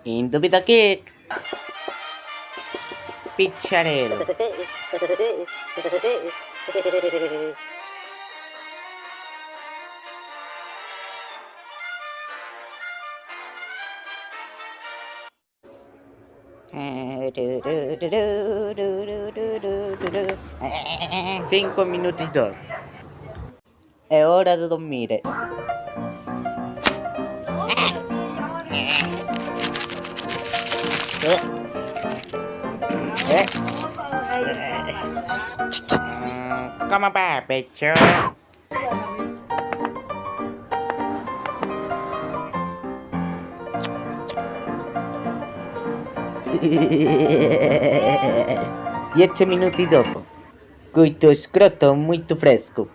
Indubita che picciarello. Cinco minuti dopo. È ora di dormire. Come va, peccio? Dieci minuti dopo. Questo scrotto molto fresco.